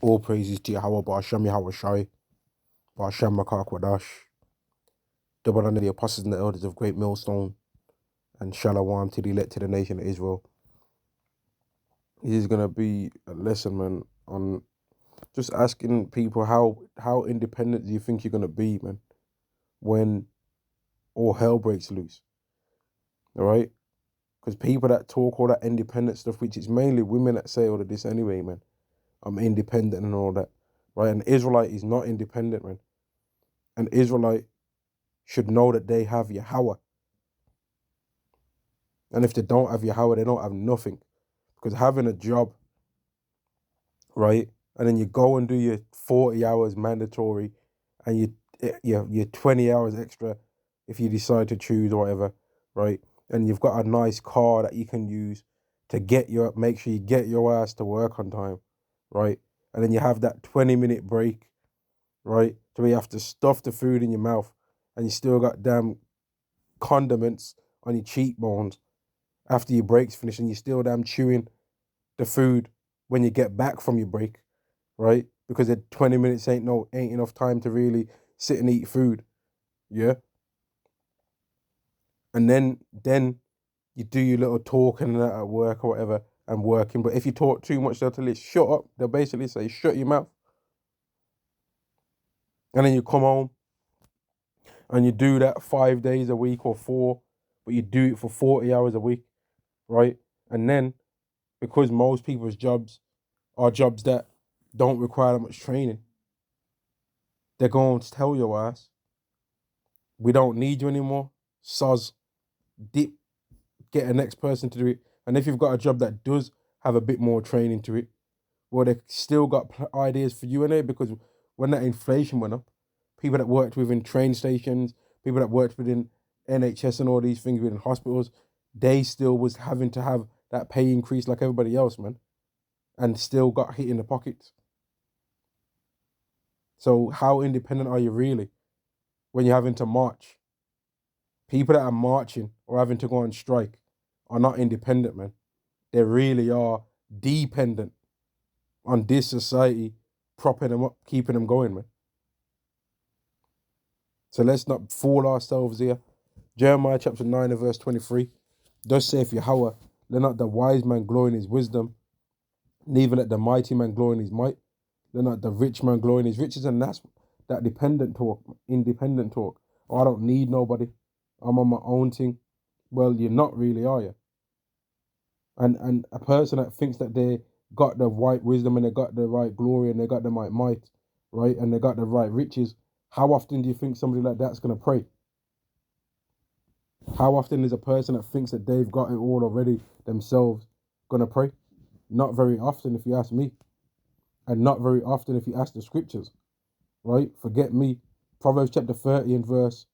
All praises to Yahweh, Ba'ashem Yahweh Shai, Ba'ashem Makar Kwadash, double under the apostles and the elders of Great Millstone, and Shalom to the elect to the nation of Israel. This is going to be a lesson, man, on just asking people how independent do you think you're going to be, man, when all hell breaks loose, all right? Because people that talk all that independent stuff, which is mainly women that say all of this anyway, man, I'm independent and all that, right? An Israelite is not independent, man. An Israelite should know that they have Yahweh. And if they don't have Yahweh, they don't have nothing. Because having a job, right, and then you go and do your 40 hours mandatory and your 20 hours extra if you decide to choose or whatever, right? And you've got a nice car that you can use to make sure you get your ass to work on time, right? And then you have that 20-minute break, right? So you have to stuff the food in your mouth and you still got damn condiments on your cheekbones after your break's finished and you're still damn chewing the food when you get back from your break, right? Because the 20 minutes ain't enough time to really sit and eat food, yeah? And then you do your little talking and that at work or whatever and working. But if you talk too much, they'll tell you, shut up. They'll basically say, shut your mouth. And then you come home and you do that 5 days a week or 4, but you do it for 40 hours a week, right? And then, because most people's jobs are jobs that don't require that much training, they're going to tell your ass, we don't need you anymore. Soz, dip, get a next person to do it. And if you've got a job that does have a bit more training to it, well, they still got ideas for you in it, because when that inflation went up, people that worked within train stations, people that worked within NHS and all these things within hospitals, they still was having to have that pay increase like everybody else, man, and still got hit in the pockets. So how independent are you really when you're having to march? People that are marching or having to go on strike are not independent, man. They really are dependent on this society propping them up, keeping them going, man. So let's not fool ourselves here. Jeremiah chapter 9 and verse 23. Thus saith Yahweh, let not the wise man glory in his wisdom, neither let the mighty man glory in his might, let not the rich man glory in his riches. And that's that dependent talk, independent talk. Oh, I don't need nobody. I'm on my own thing. Well, you're not really, are you? And a person that thinks that they got the right wisdom and they got the right glory and they got the right might, right, and they got the right riches, how often do you think somebody like that's going to pray? How often is a person that thinks that they've got it all already themselves going to pray? Not very often, if you ask me. And not very often if you ask the scriptures, right? Forget me. Proverbs chapter 30 and verse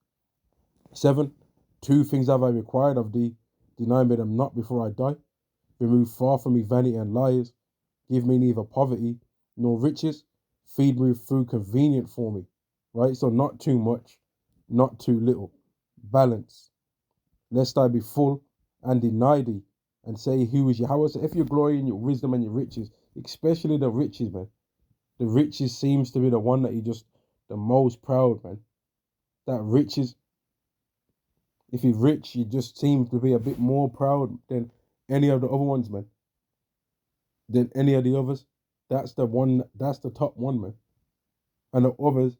7. 2 things have I required of thee. Deny me them not before I die. Remove far from me vanity and lies. Give me neither poverty nor riches. Feed me with food convenient for me, right? So not too much, not too little. Balance. Lest I be full and deny thee and say, who is Yahweh? So if you glory in your wisdom and your riches, especially the riches, man, the riches seems to be the one that you just the most proud, man. That riches, if you're rich, you just seem to be a bit more proud than any of the other ones, man. Than any of the others. That's the one, that's the top one, man. And the others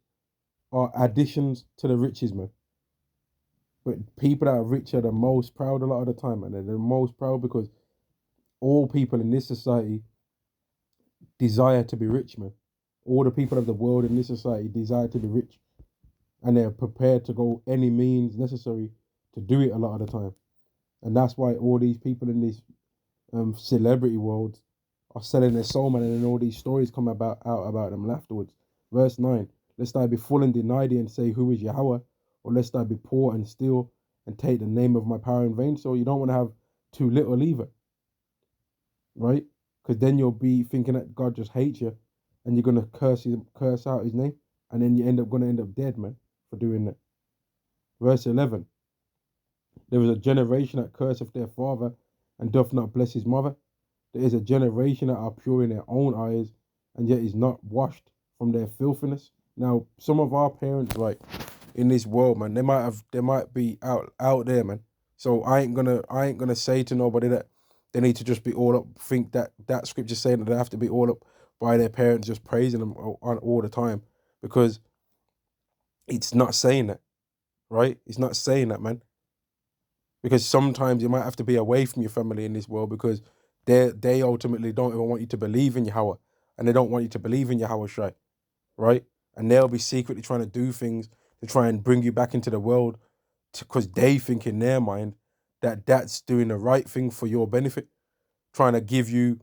are additions to the riches, man. But people that are rich are the most proud a lot of the time, and they're the most proud because all people in this society desire to be rich, man. All the people of the world in this society desire to be rich, and they're prepared to go any means necessary to do it a lot of the time. And that's why all these people in this celebrity world are selling their soul, man, and then all these stories come out about them afterwards. Verse 9, lest I be full and deny thee and say, who is Yahweh? Or lest I be poor and steal and take the name of my power in vain. So you don't want to have too little either, right? Because then you'll be thinking that God just hates you and you're going to curse out his name, and then you're going to end up dead, man, for doing that. Verse 11, there is a generation that curseth their father and doth not bless his mother. There is a generation that are pure in their own eyes, and yet is not washed from their filthiness. Now, some of our parents, like in this world, man, they might be out there, man. So I ain't gonna say to nobody that they need to just be all up. Think that that scripture saying that they have to be all up by their parents, just praising them all the time, because it's not saying that, right? It's not saying that, man. Because sometimes you might have to be away from your family in this world because they ultimately don't even want you to believe in Yahweh, and they don't want you to believe in Yahweh Shai, right? And they'll be secretly trying to do things to try and bring you back into the world because they think in their mind that that's doing the right thing for your benefit, trying to give you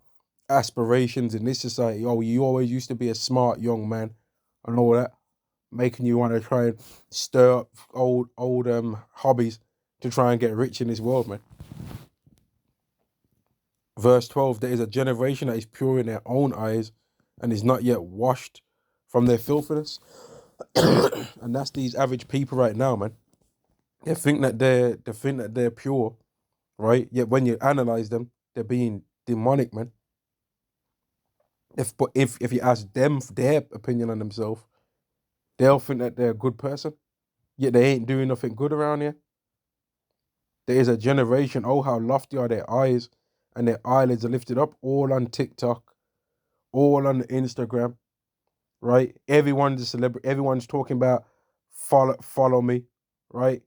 aspirations in this society. Oh, you always used to be a smart young man and all that, making you want to try and stir up old hobbies to try and get rich in this world, man. Verse 12, there is a generation that is pure in their own eyes and is not yet washed from their filthiness. And that's these average people right now, man. They think that they're pure, right? Yet when you analyze them, they're being demonic, man. If you ask them their opinion on themselves, they'll think that they're a good person, yet they ain't doing nothing good around here. There is a generation, oh, how lofty are their eyes, and their eyelids are lifted up, all on TikTok, all on Instagram, right? Everyone's a celebrity. Everyone's talking about follow me, right?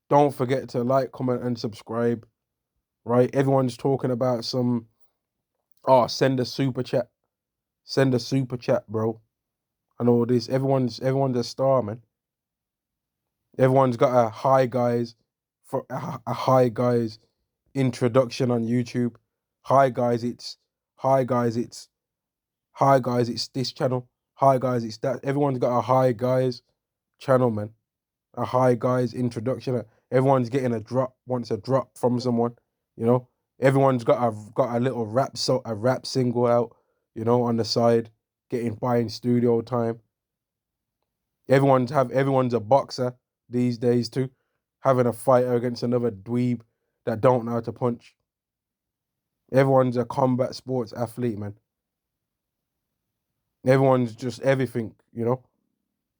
Don't forget to like, comment, and subscribe, right? Everyone's talking about some, oh, send a super chat, bro, and all this. Everyone's a star, man. Everyone's got a hi guys for a hi guys introduction on YouTube. Hi guys, it's hi guys, it's hi guys, it's this channel. Hi guys, it's that. Everyone's got a hi guys channel, man. A hi guys introduction. Everyone's getting wants a drop from someone, you know. Everyone's got a little a rap single out, you know, on the side, buying studio time. Everyone's a boxer these days too, having a fighter against another dweeb that don't know how to punch. Everyone's a combat sports athlete, man. Everyone's just everything, you know,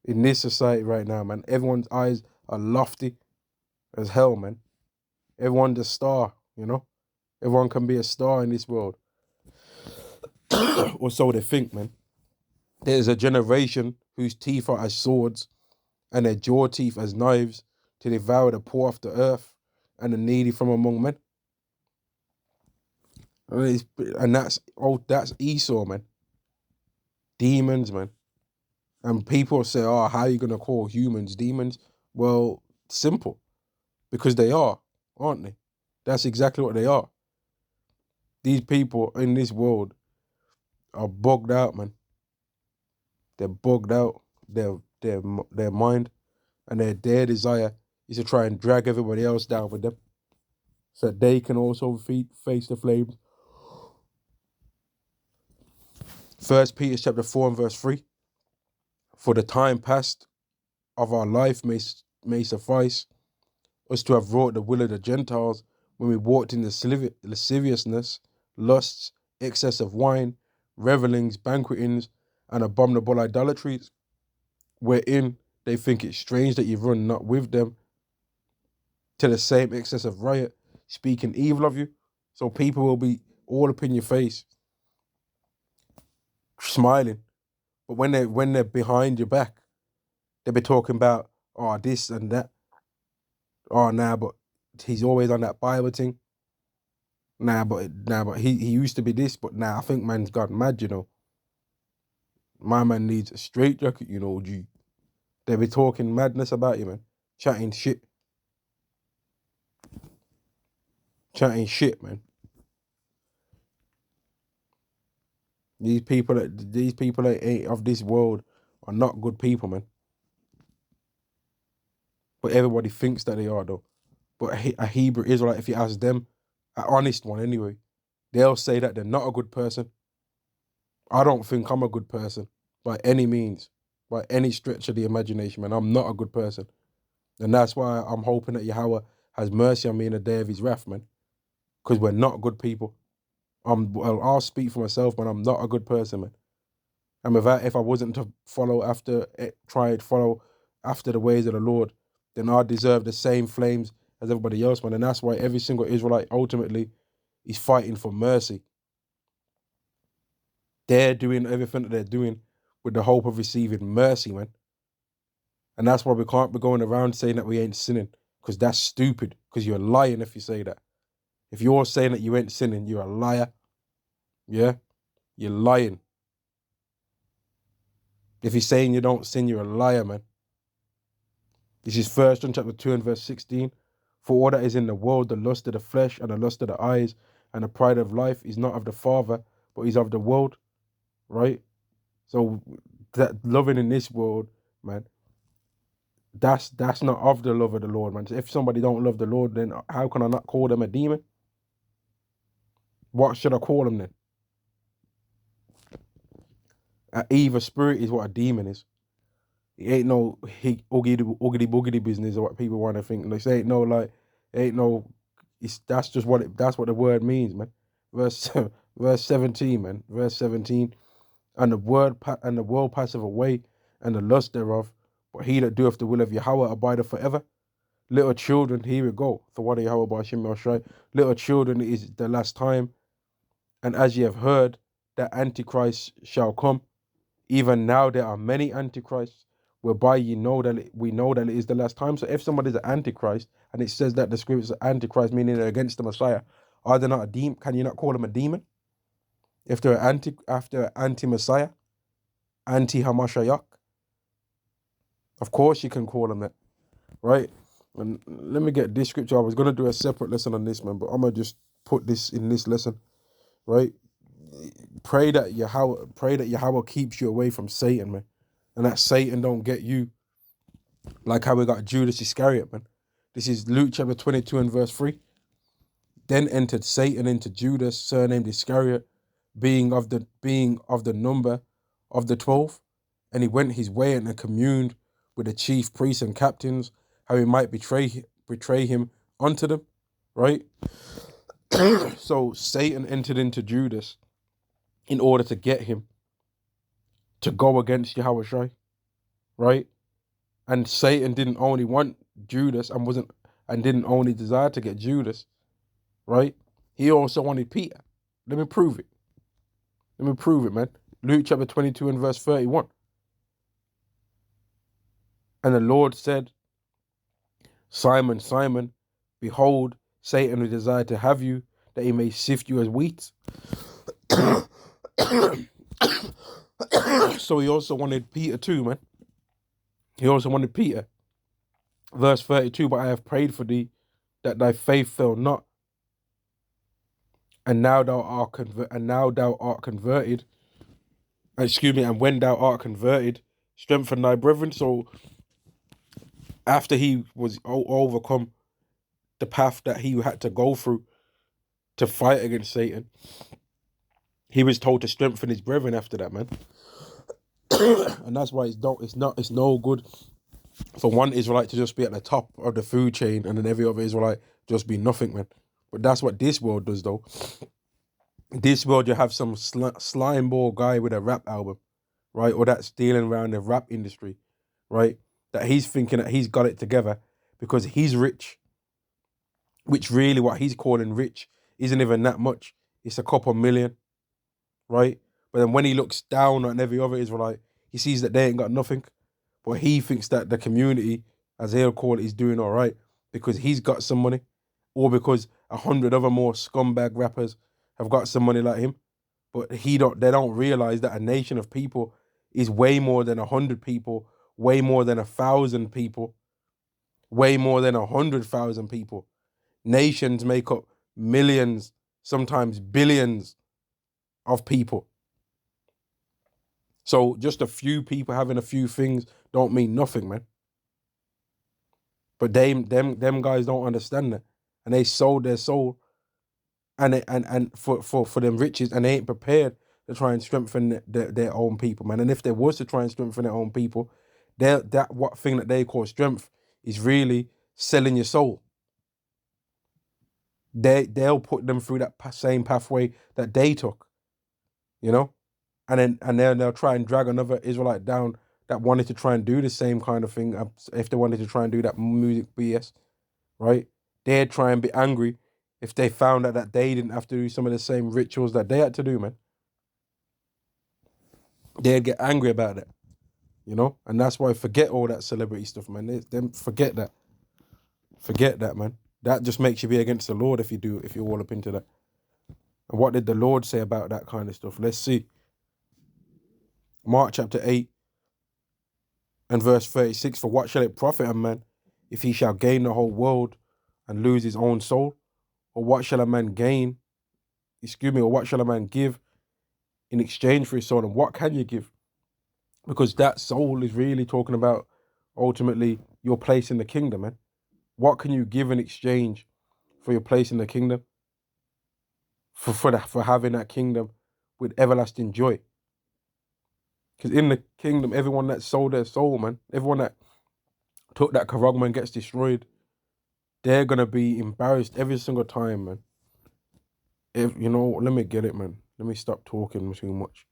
in this society right now, man. Everyone's eyes are lofty as hell, man. Everyone's a star, you know. Everyone can be a star in this world, or so they think, man. There's a generation whose teeth are as swords and their jaw teeth as knives to devour the poor of the earth and the needy from among men. And that's Esau, man. Demons, man. And people say, oh, how are you gonna call humans demons? Well, simple. Because they are, aren't they? That's exactly what they are. These people in this world are bugged out, man. They're bugged out. Their mind and their desire is to try and drag everybody else down with them, so that they can also face the flames. 1 Peter chapter 4 and verse 3. For the time past of our life may suffice us to have wrought the will of the Gentiles when we walked in the lasciviousness, lusts, excess of wine, revellings, banquetings, and abominable idolatries, wherein they think it strange that you run not with them to the same excess of riot, speaking evil of you. So people will be all up in your face, smiling, but when they're behind your back, they'll be talking about, oh, this and that. Oh, nah, but he's always on that Bible thing. But he used to be this, but now I think man's gone mad, you know. My man needs a straight jacket, you know, G. They be talking madness about you, man. Chatting shit. Chatting shit, man. These people that ain't of this world are not good people, man. But everybody thinks that they are, though. But a Hebrew Israelite, if you ask them, an honest one anyway, they'll say that they're not a good person. I don't think I'm a good person by any means, by any stretch of the imagination, man. I'm not a good person. And that's why I'm hoping that Yahweh has mercy on me in the day of his wrath, man. Because we're not good people. I'll speak for myself, man. I'm not a good person, man. And without, if I wasn't to follow after, try to follow after the ways of the Lord, then I deserve the same flames as everybody else, man. And that's why every single Israelite ultimately is fighting for mercy. They're doing everything that they're doing with the hope of receiving mercy, man. And that's why we can't be going around saying that we ain't sinning, because that's stupid, because you're lying if you say that. If you're saying that you ain't sinning, you're a liar. Yeah? You're lying. If you're saying you don't sin, you're a liar, man. This is 1 John chapter 2 and verse 16. For all that is in the world, the lust of the flesh and the lust of the eyes and the pride of life is not of the Father, but is of the world, right? So that loving in this world, man, that's not of the love of the Lord, man. So if somebody don't love the Lord, then how can I not call them a demon? What should I call them then? An evil spirit is what a demon is. It ain't no oogity boogity business or what people want to think. Like, say ain't no like, ain't no. That's just what that's what the word means, man. Verse verse 17, man. Verse 17, and the world passeth away, and the lust thereof, but he that doeth the will of Yahweh abideth forever. Little children, here we go. For what Yahweh by Shem Yoshai. Little children, it is the last time, and as ye have heard, that Antichrist shall come. Even now there are many antichrists, whereby we know that it is the last time. So if somebody's an antichrist, and it says that the scriptures are antichrist, meaning they're against the Messiah, are they not a demon? Can you not call them a demon? If they're anti-Messiah, anti-Hamashiach, of course you can call them that, right? And let me get this scripture. I was gonna do a separate lesson on this, man, but I'm gonna just put this in this lesson, right? Pray that Yahweh keeps you away from Satan, man, and that Satan don't get you. Like how we got Judas Iscariot, man. This is Luke chapter 22 and verse 3. Then entered Satan into Judas, surnamed Iscariot, being of the number of the 12, and he went his way and communed with the chief priests and captains, how he might betray him unto them, right? So Satan entered into Judas in order to get him to go against Yahweh, right? And Satan didn't only want Judas and didn't only desire to get Judas, right? He also wanted Peter. Let me prove it. Let me prove it, man. Luke chapter 22 and verse 31. And the Lord said, Simon, Simon, behold, Satan will desire to have you, that he may sift you as wheat. So he also wanted Peter too, man. He also wanted Peter. Verse 32, but I have prayed for thee, that thy faith fail not. And now thou art converted. Excuse me, and when thou art converted, strengthen thy brethren. So after he was overcome the path that he had to go through to fight against Satan, he was told to strengthen his brethren after that, man. And that's why it's no good for one Israelite to just be at the top of the food chain and then every other Israelite just be nothing, man. But that's what this world does, though. This world, you have some slime ball guy with a rap album, right? Or that's dealing around the rap industry, right? That he's thinking that he's got it together because he's rich, which really what he's calling rich isn't even that much. It's a couple million, right? But then when he looks down on every other Israelite, he sees that they ain't got nothing. But he thinks that the community, as he'll call it, is doing all right because he's got some money, or because 100 other more scumbag rappers have got some money like him. But they don't realize that a nation of people is way more than 100 people, way more than 1,000 people, way more than 100,000 people. Nations make up millions, sometimes billions of people. So just a few people having a few things don't mean nothing, man. But them guys don't understand that, and they sold their soul, and for them riches, and they ain't prepared to try and strengthen their own people, man. And if there was to try and strengthen their own people, what thing that they call strength is really selling your soul. They'll put them through that same pathway that they took, you know. and then they'll try and drag another Israelite down that wanted to try and do the same kind of thing. If they wanted to try and do that music BS, right? They'd try and be angry if they found out that they didn't have to do some of the same rituals that they had to do, man. They'd get angry about it, and that's why forget all that celebrity stuff, man. Them forget that. Forget that, man. That just makes you be against the Lord if you're all up into that. And what did the Lord say about that kind of stuff? Let's see. Mark chapter 8 and verse 36. For what shall it profit a man if he shall gain the whole world and lose his own soul? Or what shall a man gain? Or what shall a man give in exchange for his soul? And what can you give? Because that soul is really talking about ultimately your place in the kingdom, man. What can you give in exchange for your place in the kingdom? For having that kingdom with everlasting joy. Because in the kingdom, everyone that sold their soul, man, everyone that took that karagman gets destroyed, they're gonna be embarrassed every single time, man. Let me get it, man. Let me stop talking too much.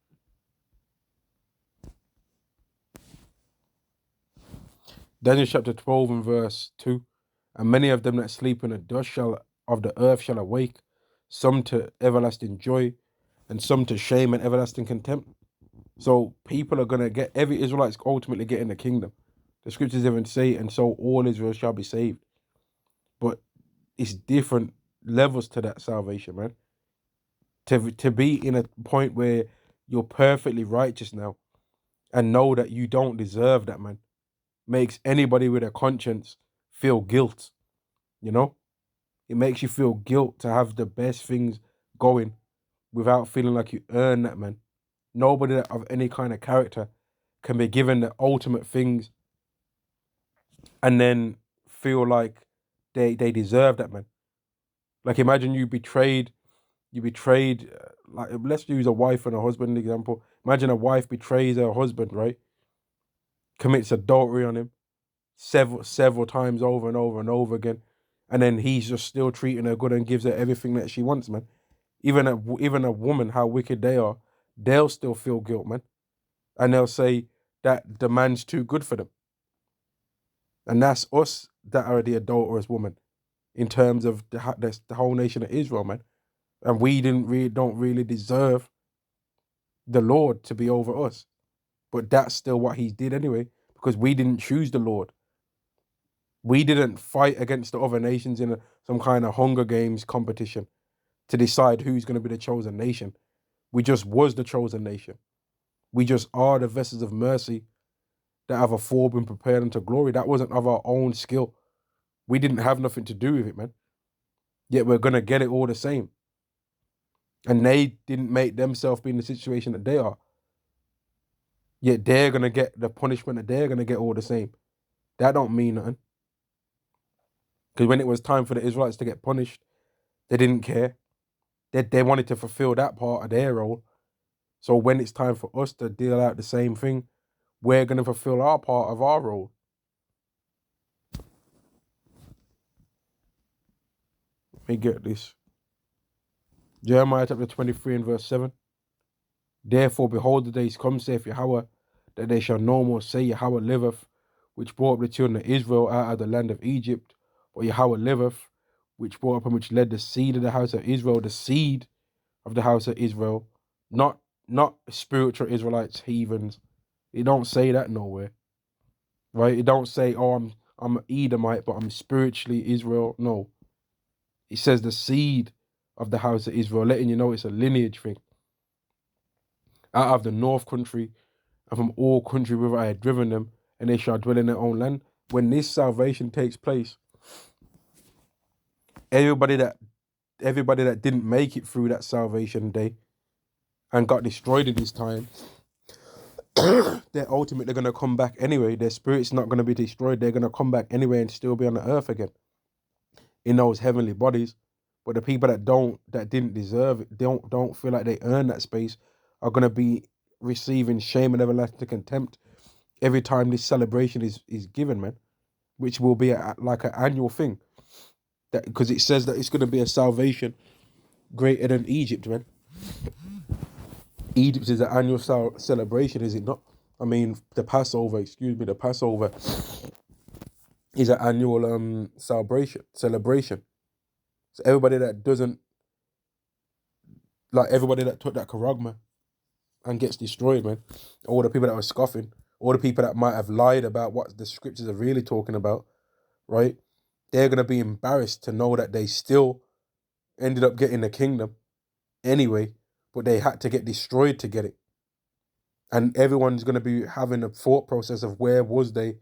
Daniel chapter 12 and verse 2. And many of them that sleep in the dust of the earth shall awake, some to everlasting joy, and some to shame and everlasting contempt. So people are gonna every Israelite's ultimately get in the kingdom. The scriptures even say, and so all Israel shall be saved. But it's different levels to that salvation, man. To be in a point where you're perfectly righteous now and know that you don't deserve that, man, makes anybody with a conscience feel guilt, It makes you feel guilt to have the best things going without feeling like you earn that, man. Nobody of any kind of character can be given the ultimate things and then feel like they deserve that, man. Like imagine you betrayed, like let's use a wife and a husband example. Imagine a wife betrays her husband, right? Commits adultery on him several times over and over and over again, and then he's just still treating her good and gives her everything that she wants, man. Even a woman, how wicked they are, they'll still feel guilt, man, and they'll say that the man's too good for them. And that's us that are the adulterous woman in terms of the whole nation of Israel, man. And we don't really deserve the Lord to be over us. But that's still what he did anyway, because we didn't choose the Lord. We didn't fight against the other nations in some kind of Hunger Games competition to decide who's going to be the chosen nation. We just was the chosen nation. We just are the vessels of mercy that have afore been prepared unto glory. That wasn't of our own skill. We didn't have nothing to do with it, man. Yet we're going to get it all the same. And they didn't make themselves be in the situation that they are. Yet they're going to get the punishment that they're going to get all the same. That don't mean nothing. Because when it was time for the Israelites to get punished, they didn't care. They wanted to fulfill that part of their role. So when it's time for us to deal out the same thing, we're going to fulfill our part of our role. Let me get this. Jeremiah chapter 23 and verse 7. Therefore, behold, the days come, saith Yahweh, that they shall no more say, Yahweh liveth, which brought up the children of Israel out of the land of Egypt, but Yahweh liveth, which brought up and which led the seed of the house of Israel, the seed of the house of Israel, not spiritual Israelites, heathens. It don't say that nowhere, right? It don't say, oh, I'm an Edomite, but I'm spiritually Israel. No, it says the seed of the house of Israel, letting you know it's a lineage thing. Out of the north country and from all country whither I had driven them, and they shall dwell in their own land. When this salvation takes place, everybody that didn't make it through that salvation day and got destroyed in this time, they're ultimately going to come back anyway. Their spirit's not going to be destroyed. They're going to come back anyway and still be on the earth again in those heavenly bodies. But the people that didn't deserve it, don't feel like they earn that space, are going to be receiving shame and everlasting contempt every time this celebration is given, man, which will be like an annual thing. That because it says that it's going to be a salvation greater than Egypt, man. Egypt is an annual celebration, is it not? I mean, the Passover, the Passover is an annual celebration. So everybody that doesn't, like everybody that took that charagma and gets destroyed, man, all the people that were scoffing, all the people that might have lied about what the scriptures are really talking about, right? They're going to be embarrassed to know that they still ended up getting the kingdom anyway, but they had to get destroyed to get it. And everyone's going to be having a thought process of where was they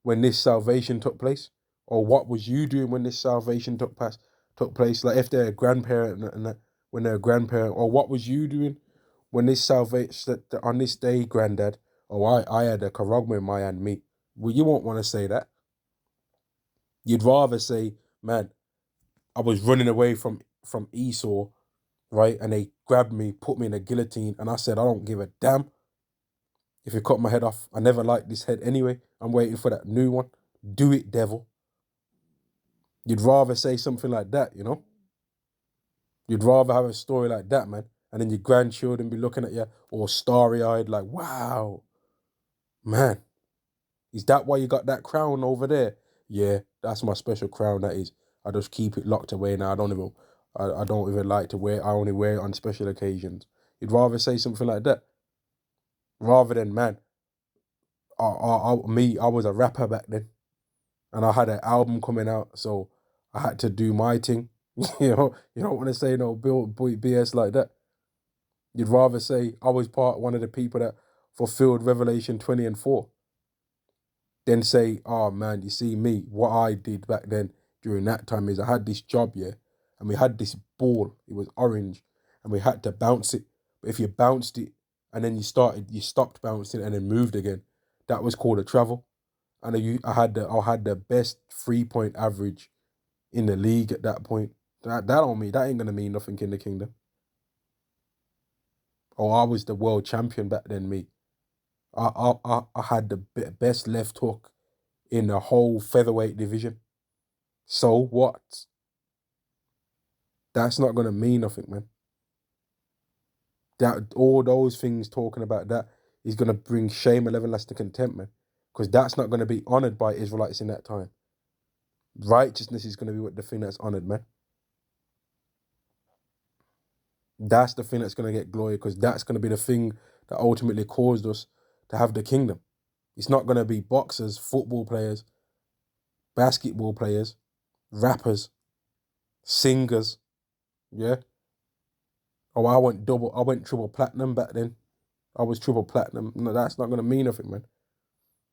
when this salvation took place, or what was you doing when this salvation took place? Like if they're a grandparent and that, when they're a grandparent, or what was you doing when this salvation on this day, granddad? Oh, I had a karogma in my hand, me. Well, you won't want to say that. You'd rather say, man, I was running away from Esau, right? And they grabbed me, put me in a guillotine, and I said, I don't give a damn if you cut my head off. I never liked this head anyway. I'm waiting for that new one. Do it, devil. You'd rather say something like that, you know? You'd rather have a story like that, man. And then your grandchildren be looking at you all starry-eyed like, wow, man, is that why you got that crown over there? Yeah, that's my special crown, that is. I just keep it locked away now. I don't even like to wear. I only wear it on special occasions. You'd rather say something like that rather than, man, I was a rapper back then, and I had an album coming out, so I had to do my thing. You don't want to say no BS like that. You'd rather say I was one of the people that fulfilled Revelation 20 and 4. Then say, oh man, you see me, what I did back then during that time is I had this job, yeah, and we had this ball, it was orange, and we had to bounce it. But if you bounced it and then you stopped bouncing and then moved again, that was called a travel. And I had the best 3-point average in the league at that point. That ain't gonna mean nothing in the kingdom. Oh, I was the world champion back then, me. I had the best left hook in the whole featherweight division. So what? That's not gonna mean nothing, man. That all those things talking about that is gonna bring shame and everlasting contempt, man. Because that's not gonna be honored by Israelites in that time. Righteousness is gonna be the thing that's honored, man. That's the thing that's gonna get glory, because that's gonna be the thing that ultimately caused us to have the kingdom. It's not gonna be boxers, football players, basketball players, rappers, singers, yeah. Oh, I went triple platinum back then. I was triple platinum. No, that's not gonna mean nothing, man.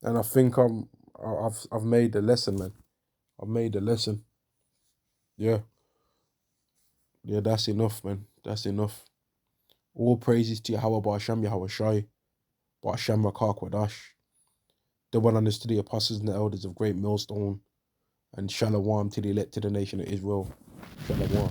And I think I've made the lesson, man. I've made the lesson. Yeah. Yeah, that's enough, man. That's enough. All praises to Yahweh Ba'Hashem, Yahweh Shai, Ba'Hashem Rakak Wadash. The one understood the apostles and the elders of great millstone, and Shalom to the elect to the nation of Israel. Shalom.